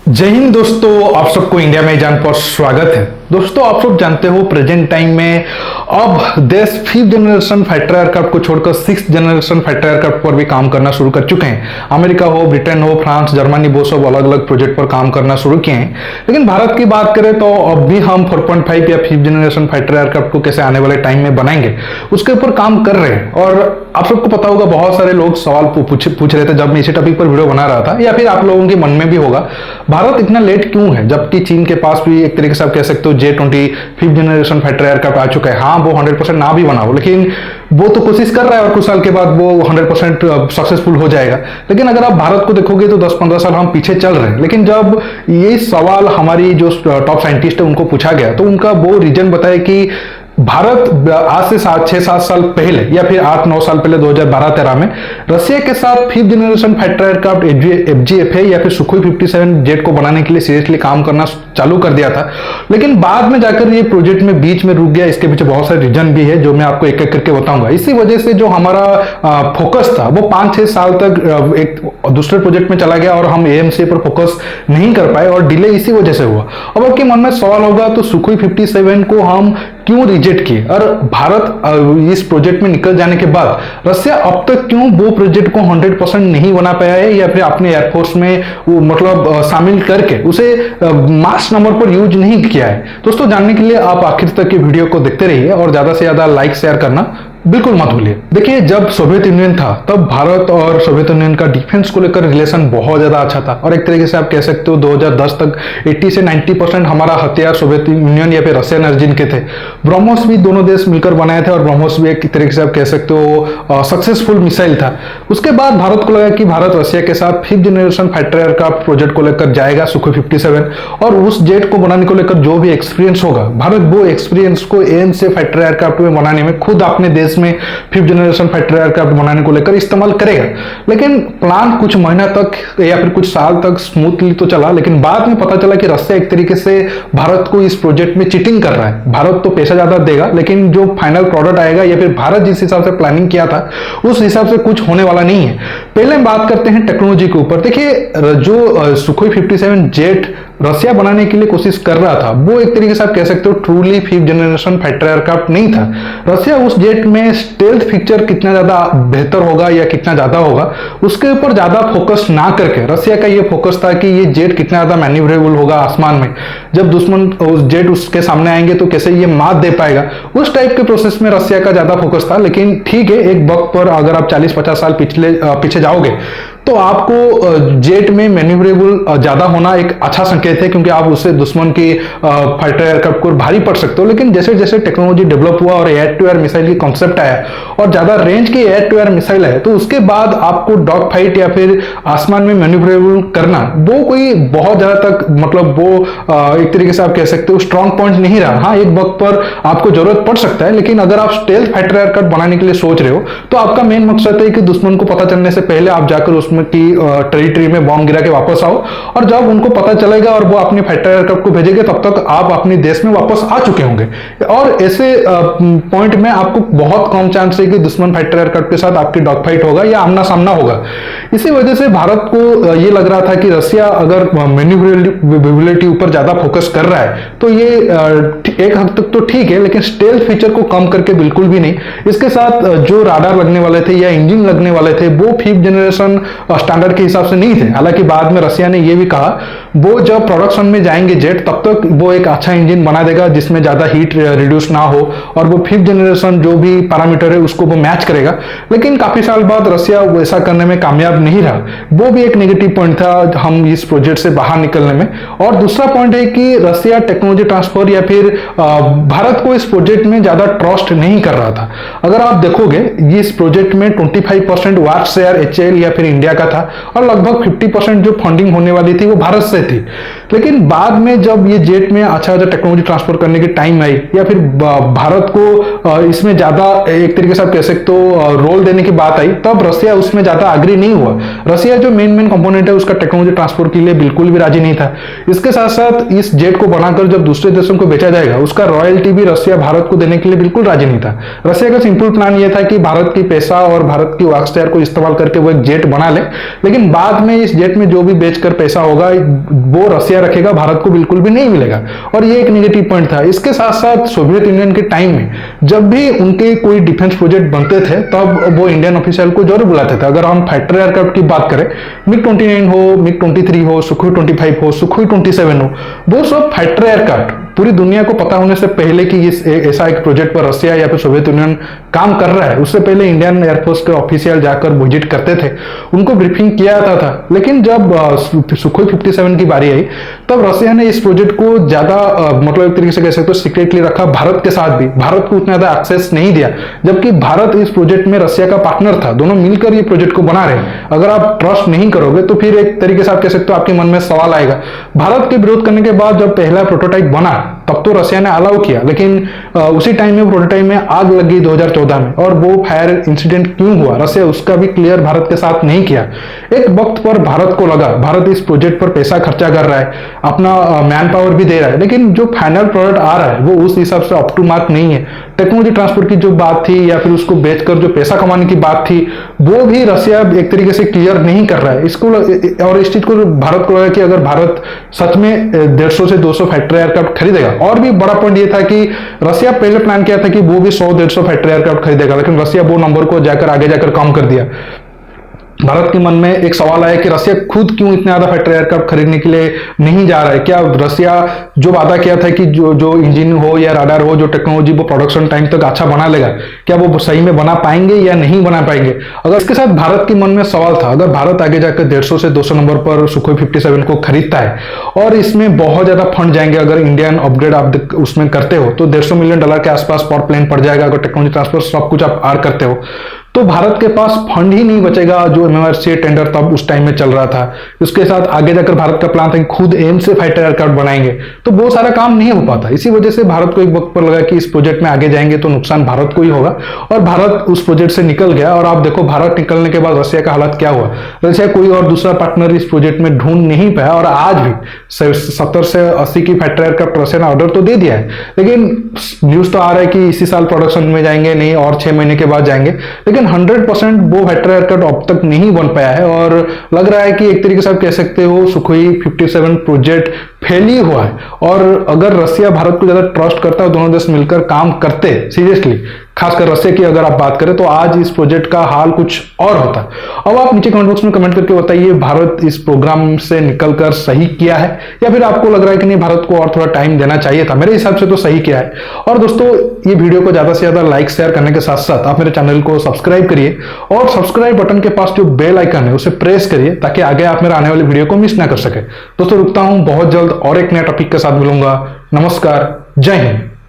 जय हिंद दोस्तों, आप सबको इंडिया में जान पर स्वागत है। दोस्तों, आप सब जानते हो प्रेजेंट टाइम में अब देश 5th जनरेशन फाइटर एयरक्राफ्ट को छोड़कर 6th जनरेशन फाइटर एयरक्राफ्ट पर भी काम करना शुरू कर चुके हैं। अमेरिका हो, ब्रिटेन हो, फ्रांस, जर्मनी, वो सब अलग अलग प्रोजेक्ट पर काम करना शुरू किए हैं। लेकिन भारत की बात करें तो अब भी हम 4.5 या 5th जनरेशन फाइटर एयरक्राफ्ट को कैसे आने वाले टाइम में बनाएंगे उसके ऊपर काम कर रहे हैं। और आप सबको पता होगा, बहुत सारे लोग सवाल पूछ रहे थे जब मैं इसी टॉपिक पर वीडियो बना रहा था, या फिर आप लोगों के मन में भी होगा भारत इतना लेट क्यों है, जबकि चीन के पास भी एक तरीके से आप कह सकते हो J-20 5th generation fighter aircraft आ चुका है। हाँ, वो 100% ना भी बना हो, लेकिन वो तो कोशिश कर रहा है और कुछ साल के बाद वो 100% सक्सेसफुल हो जाएगा। लेकिन अगर आप भारत को देखोगे तो 10-15 साल हम पीछे चल रहे हैं। लेकिन जब ये सवाल हमारी जो टॉप साइंटिस्ट है उनको पूछा गया तो उनका वो रीजन बताया कि भारत आज से 6-7 साल पहले या फिर 8-9 साल पहले 2012-13 में रशिया के साथ 5th generation fighter aircraft FGFA या फिर सुखोई 57 जेट को बनाने के लिए सीरियसली काम करना चालू कर दिया था। लेकिन बाद में जाकर ये प्रोजेक्ट में बीच में रुक गया। इसके पीछे बहुत सारे रीजन भी है जो मैं आपको एक एक करके बताऊंगा। इसी वजह से जो हमारा फोकस था वो 5-6 साल तक एक दूसरे प्रोजेक्ट में चला गया और हम AMCA पर फोकस नहीं कर पाए और डिले इसी वजह से हुआ। अब आपके मन में सवाल होगा तो सुखोई 57 को हम क्यों रिजेक्ट किए, और भारत इस प्रोजेक्ट में निकल जाने के बाद रशिया अब तक क्यों वो प्रोजेक्ट को 100% नहीं बना पाया है, या फिर अपने एयरफोर्स में वो मतलब शामिल करके उसे मास नंबर पर यूज नहीं किया है। दोस्तों, जानने के लिए आप आखिर तक की वीडियो को देखते रहिए और ज्यादा से ज्यादा लाइक शेयर करना बिल्कुल मत भूलिए। देखिए, जब सोवियत यूनियन था तब भारत और सोवियत यूनियन का डिफेंस को लेकर रिलेशन बहुत ज्यादा अच्छा था और एक तरीके से आप कह सकते हो 2010 तक 80 से 90% हमारा हथियार सोवियत यूनियन या फिर रशियन ओरिजिन के थे। ब्रह्मोस भी दोनों देश मिलकर बनाए थे और ब्रह्मोस भी एक तरीके से आप कह सकते हो सक्सेसफुल मिसाइल था। उसके बाद भारत को लगा कि भारत रशिया के साथ 5th generation fighter aircraft project को लेकर जाएगा, सुखोई 57, और उस जेट को बनाने को लेकर जो भी एक्सपीरियंस होगा भारत वो एक्सपीरियंस को AMCA फाइटर एयरक्राफ्ट में बनाने में खुद अपने देश में 5th जनरेशन फाइटर एयरक्राफ्ट बनाने को लेकर इस्तेमाल करेगा। लेकिन प्लान कुछ महीना तक या फिर कुछ साल तक स्मूथली तो चला, लेकिन बाद में पता चला कि रशिया एक तरीके से भारत को इस प्रोजेक्ट में चीटिंग कर रहा है। भारत तो पैसा ज्यादा देगा, लेकिन जो फाइनल प्रोडक्ट आएगा या फिर भारत जिस हिसाब से प्लानिंग किया था उस हिसाब से कुछ होने वाला नहीं है। पहले हम बात करते हैं टेक्नोलॉजी के ऊपर। देखिए, जो सुखोई 57 जेट रशिया बनाने के लिए कोशिश कर रहा था वो एक तरीके से आप कह सकते हो truly 5th generation fighter aircraft नहीं था। रशिया उस जेट में स्टेल्थ फीचर कितना ज्यादा बेहतर होगा या कितना ज्यादा होगा उसके ऊपर ज्यादा फोकस ना करके रशिया का ये फोकस था कि ये जेट कितना ज्यादा मैन्यूवरेबल होगा आसमान में, जब दुश्मन उस जेट उसके सामने आएंगे तो कैसे ये मात दे पाएगा, उस टाइप के प्रोसेस में रशिया का ज्यादा फोकस था। लेकिन ठीक है, एक वक्त पर अगर आप 40-50 साल पीछे जाओगे तो आपको जेट में मैन्यूवरेबल ज्यादा होना एक अच्छा संकेत है, क्योंकि आप उससे दुश्मन की फाइटर एयरक्राफ्ट को भारी पड़ सकते हो। लेकिन जैसे जैसे टेक्नोलॉजी डेवलप हुआ और एयर टू एयर मिसाइल की कॉन्सेप्ट आया और ज्यादा रेंज की एयर टू एयर मिसाइल है, तो उसके बाद आपको डॉग फाइट या फिर आसमान में मैन्यूवरेबल करना वो कोई बहुत ज्यादा तक मतलब वो एक तरीके से आप कह सकते हो स्ट्रॉन्ग पॉइंट नहीं रहा। हाँ, एक वक्त पर आपको जरूरत पड़ सकता है, लेकिन अगर आप स्टेल्थ फाइटर एयरक्राफ्ट बनाने के लिए सोच रहे हो तो आपका मेन मकसद है कि दुश्मन को पता चलने से पहले आप जाकर उसमें की टेरिटरी में बॉम्ब गिरा के वापस आओ, और जब उनको पता चलेगा और वो अपने फाइटर एयरक्राफ्ट को भेजेंगे तब तक आप अपने देश में वापस आ चुके होंगे। और ऐसे पॉइंट में आपको बहुत कम चांस है कि दुश्मन फाइटर एयरक्राफ्ट के साथ आपकी डॉग फाइट होगा या आमना सामना होगा। इसी वजह से भारत को ये लग रहा था कि रशिया अगर मैन्यूवरेबिलिटी ऊपर ज्यादा फोकस कर रहा है तो ये एक हद तक तो ठीक है, लेकिन स्टेल्थ फीचर को कम करके बिल्कुल भी नहीं। इसके साथ जो राडार लगने वाले थे या इंजन लगने वाले थे वो 5th जनरेशन स्टैंडर्ड के हिसाब से नहीं थे। हालांकि बाद में रशिया ने यह भी कहा वो जब प्रोडक्शन में जाएंगे जेट तब तक वो एक अच्छा इंजन बना देगा जिसमें ज्यादा हीट रिड्यूस ना हो और वो 5th जनरेशन जो भी पैरामीटर है उसको वो मैच करेगा। लेकिन काफी साल बाद रशिया वैसा करने में कामयाब नहीं रहा। वो भी एक नेगेटिव पॉइंट था हम इस प्रोजेक्ट से बाहर निकलने में। और दूसरा पॉइंट है कि रशिया टेक्नोलॉजी ट्रांसफर या फिर भारत को इस प्रोजेक्ट में ज्यादा ट्रस्ट नहीं कर रहा था। अगर आप देखोगे इस प्रोजेक्ट में 25% वार्ड शेयर HAL या फिर इंडिया का था और लगभग 50% जो फंडिंग होने वाली थी वो भारत से थी। लेकिन बाद में जब ये जेट में अच्छा टेक्नोलॉजी ट्रांसफर करने की टाइम आई या फिर भारत को इसमें ज्यादा एक तरीके से आप कह सकते हो रोल देने की बात आई, तब रसिया उसमें ज्यादा एग्री नहीं हुआ। रसिया जो मेन कंपोनेंट है उसका टेक्नोलॉजी ट्रांसफर के लिए बिल्कुल भी राजी नहीं था। इसके साथ साथ इस जेट को बनाकर जब दूसरे देशों को बेचा जाएगा उसका रॉयल्टी भी रसिया भारत को देने के लिए बिल्कुल राजी नहीं था। रसिया का सिंपल प्लान यह था कि भारत की पैसा और भारत की वाक्सटायर को इस्तेमाल करके वो एक जेट बना ले, लेकिन बाद में इस जेट में जो भी बेचकर पैसा होगा वो रसिया रखेगा, भारत को बिल्कुल भी नहीं मिलेगा। और ये एक नेगेटिव पॉइंट था। इसके साथ साथ सोवियत यूनियन के टाइम में जब भी उनके कोई डिफेंस प्रोजेक्ट बनते थे तब वो इंडियन ऑफिशियल को जरूर बुलाते थे। अगर हम फाइटर एयरक्राफ्ट की बात करें, मिग-29 हो, मिग-23 हो, सुखोई 25 हो, सुखोई 27 हो, वो सब फाइटर एयरक्राफ्ट पूरी दुनिया को पता होने से पहले कि ऐसा एक प्रोजेक्ट पर रसिया या फिर सोवियत यूनियन काम कर रहा है, उससे पहले इंडियन एयरफोर्स के ऑफिशियल जाकर विजिट करते थे, उनको ब्रीफिंग किया जाता था। लेकिन जब सुखोई 57 की बारी आई तब रसिया ने इस प्रोजेक्ट को ज्यादा मतलब एक तरीके से कह सकते हो सीक्रेटली रखा। भारत के साथ भी भारत को उतना ज्यादा एक्सेस नहीं दिया, जबकि भारत इस प्रोजेक्ट में रसिया का पार्टनर था। दोनों मिलकर ये प्रोजेक्ट को बना रहे हैं। अगर आप ट्रस्ट नहीं करोगे तो फिर एक तरीके से आप कह सकते हो आपके मन में सवाल आएगा। भारत के विरोध करने के बाद जब पहला प्रोटोटाइप बना तब तो रसिया ने अलाउ किया, लेकिन उसी टाइम में प्रोटोटाइप में आग लगी 2014 में, और वो फायर इंसिडेंट क्यों हुआ रसिया उसका भी क्लियर भारत के साथ नहीं किया। एक वक्त पर भारत को लगा भारत इस प्रोजेक्ट पर पैसा खर्चा कर रहा है, अपना मैन पावर भी दे रहा है, लेकिन जो फाइनल प्रोडक्ट आ रहा है वो उस हिसाब से अप टू मार्क नहीं है। टेक्नोलॉजी ट्रांसफर की जो बात थी या फिर उसको बेचकर जो पैसा कमाने की बात थी वो भी रसिया एक तरीके से क्लियर नहीं कर रहा है इसको। और इस चीज को भारत को लगा कि अगर भारत सच में 150 से 200 फाइटर एयरक्राफ्ट खरीदेगा, और भी बड़ा पॉइंट ये था कि रसिया पहले प्लान किया था कि वो भी 100-150 फाइटर एयरक्राफ्ट खरीदेगा, लेकिन रसिया वो नंबर को जाकर आगे जाकर कम कर दिया। भारत के मन में एक सवाल आया कि रसिया खुद क्यों इतने ज्यादा फाइटर एयरक्राफ्ट खरीदने के लिए नहीं जा रहा है। क्या रसिया जो वादा किया था कि जो इंजन हो या राडार हो, जो टेक्नोलॉजी वो प्रोडक्शन टाइम तक अच्छा बना लेगा, क्या वो सही में बना पाएंगे या नहीं बना पाएंगे। अगर इसके साथ भारत के मन में सवाल था, अगर भारत आगे जाकर 150 से 200 नंबर पर सुखोई 57 को खरीदता है और इसमें बहुत ज्यादा फंड जाएंगे, अगर इंडियन अपग्रेड आप उसमें करते हो तो $150 मिलियन के आसपास पर प्लेन पड़ जाएगा। अगर टेक्नोलॉजी ट्रांसफर सब कुछ आप आर करते हो तो भारत के पास फंड ही नहीं बचेगा। जो MMRCA टेंडर तब उस टाइम में चल रहा था, उसके साथ आगे जाकर भारत का प्लान था कि खुद एम से फाइटर एयरक्राफ्ट बनाएंगे, तो वो सारा काम नहीं हो पाता। इसी वजह से भारत को एक वक्त पर लगा कि इस प्रोजेक्ट में आगे जाएंगे तो नुकसान भारत को ही होगा, और भारत उस प्रोजेक्ट से निकल गया। और आप देखो भारत निकलने के बाद रसिया का हालत क्या हुआ। रसिया कोई और दूसरा पार्टनर इस प्रोजेक्ट में ढूंढ नहीं पाया, और आज भी 70 से 80 की फाइटर एयरक्राफ्ट रसिया ने ऑर्डर तो दे दिया है, लेकिन न्यूज तो आ रहा है कि इसी साल प्रोडक्शन में जाएंगे, नहीं और 6 महीने के बाद जाएंगे, लेकिन 100% वो फाइटर एयरक्राफ्ट अब तक नहीं बन पाया है। और लग रहा है कि एक तरीके से आप कह सकते हो सुखोई 57 प्रोजेक्ट फेल ही हुआ है। और अगर रसिया भारत को ज्यादा ट्रस्ट करता है, दोनों देश मिलकर काम करते सीरियसली, खासकर रसिया की अगर आप बात करें, तो आज इस प्रोजेक्ट का हाल कुछ और होता। अब आप नीचे कमेंट बॉक्स में कमेंट करके बताइए भारत इस प्रोग्राम से निकलकर सही किया है, या फिर आपको लग रहा है कि नहीं भारत को और थोड़ा टाइम देना चाहिए था। मेरे हिसाब से तो सही किया है। और दोस्तों, ये वीडियो को ज्यादा से ज्यादा लाइक शेयर करने के साथ साथ आप मेरे चैनल को सब्सक्राइब करिए, और सब्सक्राइब बटन के पास जो बेल आइकन है उसे प्रेस करिए, ताकि आगे आप मेरे आने वाली वीडियो को मिस ना कर सके। दोस्तों रुकता हूं, बहुत जल्द और एक नया टॉपिक के साथ मिलूंगा। नमस्कार, जय हिंद।